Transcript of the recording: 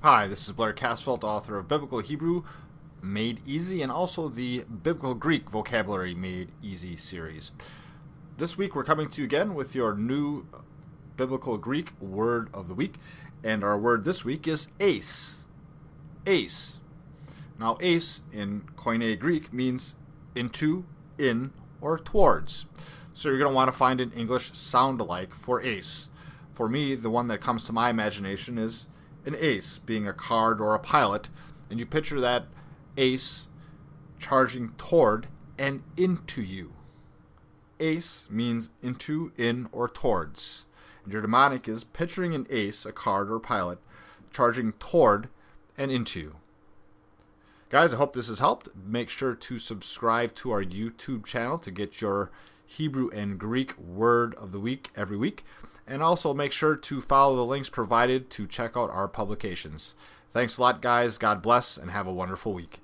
Hi, this is Blair Casfelt, author of Biblical Hebrew Made Easy and also the Biblical Greek Vocabulary Made Easy series. This week we're coming to you again with your new Biblical Greek word of the week, and our word this week is eis. Eis. Now, eis in Koine Greek means into, in, or towards. So you're going to want to find an English sound-alike for eis. For me, the one that comes to my imagination is an ace, being a card or a pilot, and you picture that ace charging toward and into you. Ace means into, in, or towards. And your mnemonic is picturing an ace, a card or pilot, charging toward and into you. Guys, I hope this has helped. Make sure to subscribe to our YouTube channel to get your Hebrew and Greek word of the week every week. And also make sure to follow the links provided to check out our publications. Thanks a lot, guys. God bless, and have a wonderful week.